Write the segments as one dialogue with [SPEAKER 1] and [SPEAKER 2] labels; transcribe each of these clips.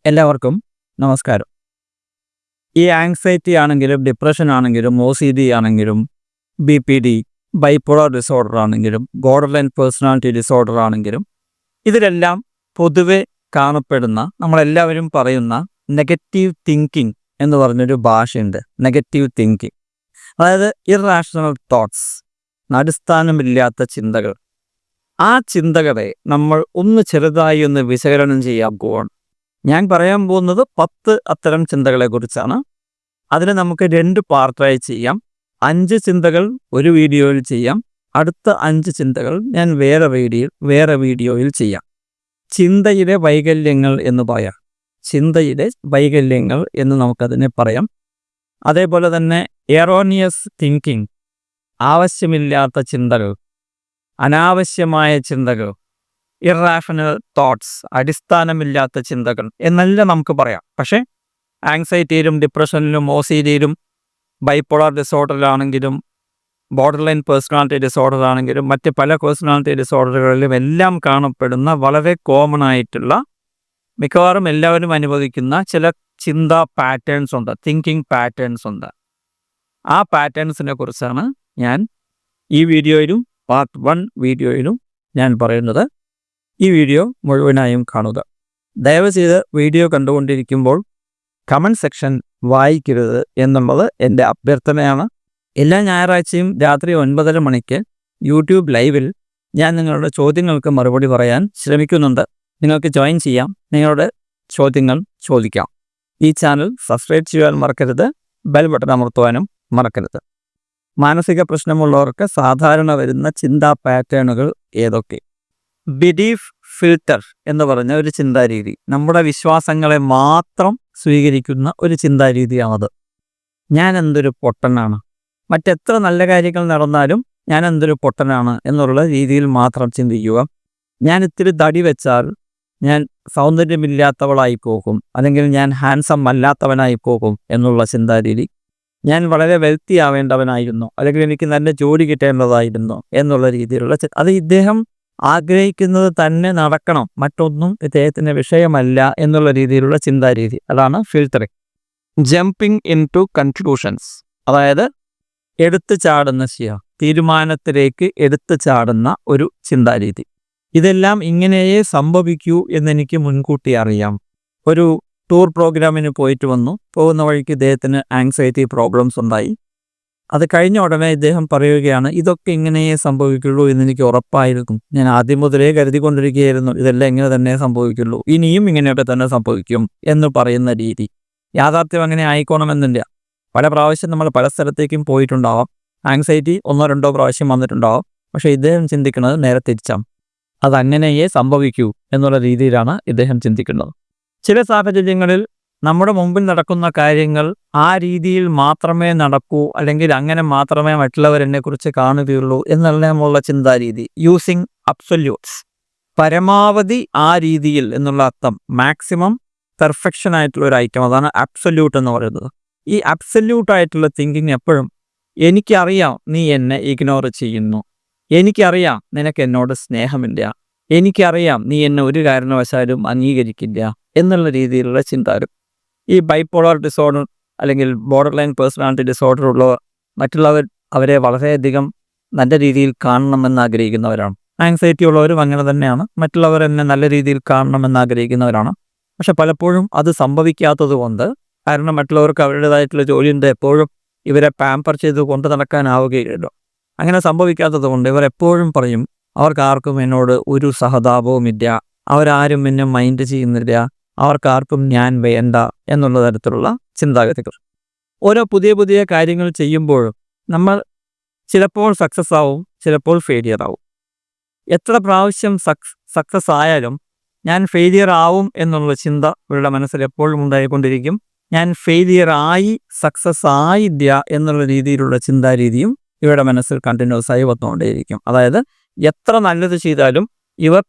[SPEAKER 1] എല്ലാവർക്കും നമസ്കാരം. ഈ ആങ്സൈറ്റി ആണെങ്കിലും ഡിപ്രഷൻ ആണെങ്കിലും OCD ആണെങ്കിലും BPD, ബൈപ്പോളർ ഡിസോർഡർ ആണെങ്കിലും ബോർഡർ ലൈൻ പേഴ്സണാലിറ്റി ഡിസോർഡർ ആണെങ്കിലും ഇതിലെല്ലാം പൊതുവെ കാണപ്പെടുന്ന നമ്മളെല്ലാവരും പറയുന്ന നെഗറ്റീവ് തിങ്കിങ് എന്ന് പറഞ്ഞൊരു ഭാഷയുണ്ട്. നെഗറ്റീവ് തിങ്കിങ്, അതായത് ഇർറാഷണൽ തോട്ട്സ്, അടിസ്ഥാനമില്ലാത്ത ചിന്തകൾ. ആ ചിന്തകളെ നമ്മൾ ചെറുതായി വിശകലനം ചെയ്യാൻ പോവാണ്. ഞാൻ പറയാൻ പോകുന്നത് 10 അത്തരം ചിന്തകളെക്കുറിച്ചാണ്. അതിനെ നമുക്ക് 2 പാർട്ടായി ചെയ്യാം. 5 ചിന്തകൾ ഒരു വീഡിയോയിൽ ചെയ്യാം, അടുത്ത 5 ചിന്തകൾ ഞാൻ വേറെ വീഡിയോയിൽ ചെയ്യാം. ചിന്തയിലെ വൈകല്യങ്ങൾ എന്ന് പറയാം. ചിന്തയിലെ വൈകല്യങ്ങൾ എന്ന് നമുക്കതിനെ പറയാം. അതേപോലെ തന്നെ എറോണിയസ് തിങ്കിങ്, ആവശ്യമില്ലാത്ത ചിന്തകൾ, അനാവശ്യമായ ചിന്തകൾ, ഇർറാഷണൽ തോട്ട്സ്, അടിസ്ഥാനമില്ലാത്ത ചിന്തകൾ എന്നെല്ലാം നമുക്ക് പറയാം. പക്ഷേ ആങ്സൈറ്റിയിലും ഡിപ്രഷനിലും OCDയിലും ബൈപ്പോളർ ഡിസോർഡറിലാണെങ്കിലും ബോർഡർ ലൈൻ പേഴ്സണാലിറ്റി ഡിസോർഡർ ആണെങ്കിലും മറ്റ് പല പേഴ്സണാലിറ്റി ഡിസോർഡറുകളിലും എല്ലാം കാണപ്പെടുന്ന വളരെ കോമൺ ആയിട്ടുള്ള, മിക്കവാറും എല്ലാവരും അനുഭവിക്കുന്ന ചില ചിന്താ പാറ്റേൺസ് ഉണ്ട്, തിങ്കിങ് പാറ്റേൺസ് ഉണ്ട്. ആ പാറ്റേൺസിനെ കുറിച്ചാണ് ഞാൻ ഈ വീഡിയോയിലും പാർട്ട് 1 വീഡിയോയിലും ഞാൻ പറയുന്നത്. ഈ വീഡിയോ മുഴുവനായും കാണുക. ദയവ് ചെയ്ത് വീഡിയോ കണ്ടുകൊണ്ടിരിക്കുമ്പോൾ കമൻറ്റ് സെക്ഷൻ വായിക്കരുത് എന്നുള്ളത് എൻ്റെ അഭ്യർത്ഥനയാണ്. എല്ലാ ഞായറാഴ്ചയും രാത്രി 9:30 മണിക്ക് യൂട്യൂബ് ലൈവിൽ ഞാൻ നിങ്ങളുടെ ചോദ്യങ്ങൾക്ക് മറുപടി പറയാൻ ശ്രമിക്കുന്നുണ്ട്. നിങ്ങൾക്ക് ജോയിൻ ചെയ്യാം, നിങ്ങളുടെ ചോദ്യങ്ങൾ ചോദിക്കാം. ഈ ചാനൽ സബ്സ്ക്രൈബ് ചെയ്യാൻ മറക്കരുത്, ബെൽ ബട്ടൺ അമർത്തുവാനും മറക്കരുത്. മാനസിക പ്രശ്നമുള്ളവർക്ക് സാധാരണ വരുന്ന ചിന്താ പാറ്റേണുകൾ ഏതൊക്കെ? ബിലീഫ് ഫിൽട്ടർ എന്ന് പറഞ്ഞ ഒരു ചിന്താരീതി, നമ്മുടെ വിശ്വാസങ്ങളെ മാത്രം സ്വീകരിക്കുന്ന ഒരു ചിന്താരീതിയാണത്. ഞാൻ എന്തൊരു പൊട്ടനാണ്, മറ്റെത്ര നല്ല കാര്യങ്ങൾ നടന്നാലും ഞാൻ എന്തൊരു പൊട്ടനാണ് എന്നുള്ള രീതിയിൽ മാത്രം ചിന്തിക്കുക. ഞാൻ ഇത്തിരി തടി വെച്ചാൽ ഞാൻ സൗന്ദര്യമില്ലാത്തവളായി പോകും, അല്ലെങ്കിൽ ഞാൻ ഹാൻസം അല്ലാത്തവനായി പോകും എന്നുള്ള ചിന്താരീതി. ഞാൻ വളരെ വെൽത്തി ആവേണ്ടവനായിരുന്നു, അല്ലെങ്കിൽ എനിക്ക് നല്ല ജോലി കിട്ടേണ്ടതായിരുന്നു എന്നുള്ള രീതിയിലുള്ള അത് ഇദ്ദേഹം ആഗ്രഹിക്കുന്നത് തന്നെ നടക്കണം, മറ്റൊന്നും ഇദ്ദേഹത്തിൻ്റെ വിഷയമല്ല എന്നുള്ള രീതിയിലുള്ള ചിന്താരീതി. അതാണ് filtering. Jumping into conclusions, അതായത് എടുത്തു ചാടുന്ന തീരുമാനത്തിലേക്ക് എടുത്തു ചാടുന്ന ഒരു ചിന്താരീതി. ഇതെല്ലാം ഇങ്ങനെയേ സംഭവിക്കൂ എന്നെനിക്ക് മുൻകൂട്ടി അറിയാം. ഒരു ടൂർ പ്രോഗ്രാമിന് പോകുന്ന വഴിക്ക് ഇദ്ദേഹത്തിന് ആങ്സൈറ്റി പ്രോബ്ലംസ് ഉണ്ടായി. അത് കഴിഞ്ഞ ഉടനെ ഇദ്ദേഹം പറയുകയാണ്, ഇതൊക്കെ ഇങ്ങനെയേ സംഭവിക്കുള്ളൂ എന്നെനിക്ക് ഉറപ്പായിരുന്നു. ഞാൻ ആദ്യം മുതലേ കരുതിക്കൊണ്ടിരിക്കുകയായിരുന്നു ഇതെല്ലാം ഇങ്ങനെ തന്നെ സംഭവിക്കുള്ളൂ, ഇനിയും ഇങ്ങനെയൊക്കെ തന്നെ സംഭവിക്കും എന്ന് പറയുന്ന രീതി. യാഥാർത്ഥ്യം അങ്ങനെ ആയിക്കോണമെന്നില്ല. പല പ്രാവശ്യം നമ്മൾ പല സ്ഥലത്തേക്കും പോയിട്ടുണ്ടാവാം, ആങ്സൈറ്റി 1-2 പ്രാവശ്യം വന്നിട്ടുണ്ടാവാം. പക്ഷേ ഇദ്ദേഹം ചിന്തിക്കുന്നത് നേരെ തിരിച്ചാണ്. അതങ്ങനെയേ സംഭവിക്കൂ എന്നുള്ള രീതിയിലാണ് ഇദ്ദേഹം ചിന്തിക്കുന്നത്. ചില സാഹചര്യങ്ങളിൽ നമ്മുടെ മുമ്പിൽ നടക്കുന്ന കാര്യങ്ങൾ ആ രീതിയിൽ മാത്രമേ നടക്കൂ, അല്ലെങ്കിൽ അങ്ങനെ മാത്രമേ മറ്റുള്ളവർ എന്നെക്കുറിച്ച് കാണുകയുള്ളൂ എന്നെല്ലാമുള്ള ചിന്താരീതി. യൂസിങ് അബ്സൊല്യൂട്ട്സ്, പരമാവധി ആ രീതിയിൽ എന്നുള്ള അർത്ഥം, മാക്സിമം പെർഫെക്ഷൻ ആയിട്ടുള്ള ഒരു ഐറ്റം, അതാണ് അബ്സൊല്യൂട്ട് എന്ന് പറയുന്നത്. ഈ അബ്സൊല്യൂട്ട് ആയിട്ടുള്ള തിങ്കിങ് എപ്പോഴും എനിക്കറിയാം നീ എന്നെ ഇഗ്നോർ ചെയ്യുന്നു, എനിക്കറിയാം നിനക്ക് എന്നോട് സ്നേഹമില്ല, എനിക്കറിയാം നീ എന്നെ ഒരു കാരണവശാലും അംഗീകരിക്കില്ല എന്നുള്ള രീതിയിലുള്ള ചിന്താരും. ഈ ബൈപ്പോളർ ഡിസോർഡർ അല്ലെങ്കിൽ ബോർഡർ ലൈൻ പേഴ്സണാലിറ്റി ഡിസോർഡർ ഉള്ളവർ മറ്റുള്ളവർ അവരെ വളരെയധികം നല്ല രീതിയിൽ കാണണമെന്ന് ആഗ്രഹിക്കുന്നവരാണ്. ആങ്സൈറ്റി ഉള്ളവരും അങ്ങനെ തന്നെയാണ്, മറ്റുള്ളവർ എന്നെ നല്ല രീതിയിൽ കാണണമെന്ന് ആഗ്രഹിക്കുന്നവരാണ്. പക്ഷെ പലപ്പോഴും അത് സംഭവിക്കാത്തത് കൊണ്ട്, കാരണം മറ്റുള്ളവർക്ക് അവരുടേതായിട്ടുള്ള ജോലിയുണ്ട്, എപ്പോഴും ഇവരെ പാമ്പർ ചെയ്ത് കൊണ്ടു നടക്കാനാവുകയില്ലല്ലോ. അങ്ങനെ സംഭവിക്കാത്തത് കൊണ്ട് ഇവർ എപ്പോഴും പറയും, അവർക്കാർക്കും എന്നോട് ഒരു സഹതാപവുമില്ല, അവരാരും എന്നെ മൈൻഡ് ചെയ്യുന്നില്ല, അവർക്കാർക്കും ഞാൻ വേണ്ട എന്നുള്ള തരത്തിലുള്ള ചിന്താഗതികൾ. ഓരോ പുതിയ കാര്യങ്ങൾ ചെയ്യുമ്പോഴും നമ്മൾ ചിലപ്പോൾ സക്സസ് ആവും, ചിലപ്പോൾ ഫെയിലിയർ ആവും. എത്ര പ്രാവശ്യം സക്സസ് ആയാലും ഞാൻ ഫെയിലിയർ ആവും എന്നുള്ള ചിന്ത ഇവരുടെ മനസ്സിൽ എപ്പോഴും ഉണ്ടായിക്കൊണ്ടിരിക്കും. ഞാൻ ഫെയിലിയർ ആയി സക്സസ് ആയില്ല എന്നുള്ള രീതിയിലുള്ള ചിന്താരീതിയും ഇവരുടെ മനസ്സിൽ കണ്ടിന്യൂസ് ആയി വന്നുകൊണ്ടേയിരിക്കും. അതായത് എത്ര നല്ലത് ചെയ്താലും ഇവർ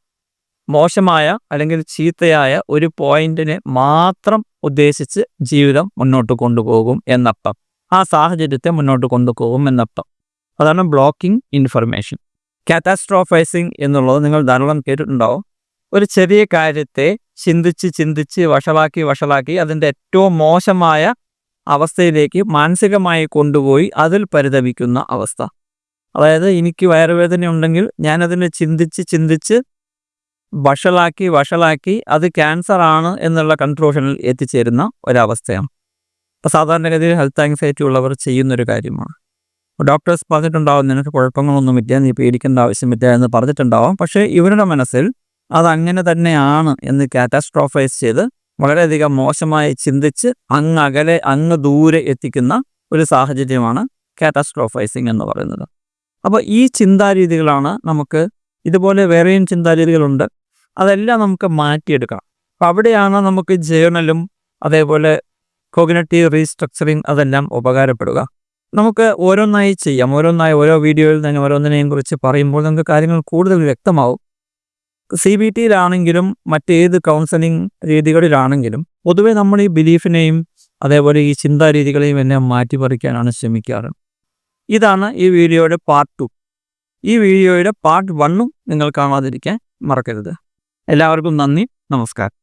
[SPEAKER 1] മോശമായ അല്ലെങ്കിൽ ചീത്തയായ ഒരു പോയിന്റിനെ മാത്രം ഉദ്ദേശിച്ച് ജീവിതം മുന്നോട്ട് കൊണ്ടുപോകും എന്നർത്ഥം, ആ സാഹചര്യത്തെ മുന്നോട്ട് കൊണ്ടുപോകും എന്നർത്ഥം. അതാണ് ബ്ലോക്കിംഗ് ഇൻഫർമേഷൻ. കാറ്റാസ്ട്രോഫൈസിങ് എന്നുള്ളത് നിങ്ങൾ ധാരാളം കേട്ടിട്ടുണ്ടാവും. ഒരു ചെറിയ കാര്യത്തെ ചിന്തിച്ച് വഷളാക്കി അതിൻ്റെ ഏറ്റവും മോശമായ അവസ്ഥയിലേക്ക് മാനസികമായി കൊണ്ടുപോയി അതിൽ പരിതപിക്കുന്ന അവസ്ഥ. അതായത് എനിക്ക് വയറുവേദന ഉണ്ടെങ്കിൽ ഞാനതിനെ ചിന്തിച്ച് വഷളാക്കി അത് ക്യാൻസർ ആണ് എന്നുള്ള കൺക്ലൂഷനിൽ എത്തിച്ചേരുന്ന ഒരവസ്ഥയാണ്. അപ്പോൾ സാധാരണഗതിയിൽ ഹെൽത്ത് ആങ്സൈറ്റി ഉള്ളവർ ചെയ്യുന്നൊരു കാര്യമാണ്. ഡോക്ടേഴ്സ് പറഞ്ഞിട്ടുണ്ടാവും നിനക്ക് കുഴപ്പങ്ങളൊന്നുമില്ല, നീ പേടിക്കേണ്ട ആവശ്യമില്ല എന്ന് പറഞ്ഞിട്ടുണ്ടാവാം. പക്ഷേ ഇവരുടെ മനസ്സിൽ അതങ്ങനെ തന്നെയാണ് എന്ന് കാറ്റാസ്ട്രോഫൈസ് ചെയ്ത് വളരെയധികം മോശമായി ചിന്തിച്ച് അങ്ങ് ദൂരെ എത്തിക്കുന്ന ഒരു സാഹചര്യമാണ് കാറ്റാസ്ട്രോഫൈസിങ് എന്ന് പറയുന്നത്. അപ്പോൾ ഈ ചിന്താരീതികളാണ് നമുക്ക്, ഇതുപോലെ വേറെയും ചിന്താരീതികളുണ്ട്, അതെല്ലാം നമുക്ക് മാറ്റിയെടുക്കാം. അപ്പോൾ അവിടെയാണ് നമുക്ക് ജേർണലും അതേപോലെ കോഗ്നിറ്റീവ് റീസ്ട്രക്ചറിങ് അതെല്ലാം ഉപകാരപ്പെടുക. നമുക്ക് ഓരോന്നായി ചെയ്യാം. ഓരോ വീഡിയോയിൽ തന്നെ ഓരോന്നിനെയും കുറിച്ച് പറയുമ്പോൾ നമുക്ക് കാര്യങ്ങൾ കൂടുതൽ വ്യക്തമാവും. CBTയിലാണെങ്കിലും മറ്റേത് കൗൺസിലിംഗ് രീതികളിലാണെങ്കിലും പൊതുവെ നമ്മൾ ഈ ബിലീഫിനെയും അതേപോലെ ഈ ചിന്താരീതികളെയും എല്ലാം മാറ്റിപ്പറിക്കാനാണ് ശ്രമിക്കാറ്. ഇതാണ് ഈ വീഡിയോയുടെ പാർട്ട് 2. ഈ വീഡിയോയുടെ പാർട്ട് 1 നിങ്ങൾ കാണാതിരിക്കാൻ മറക്കരുത്. എല്ലാവർക്കും നന്ദി, നമസ്കാരം.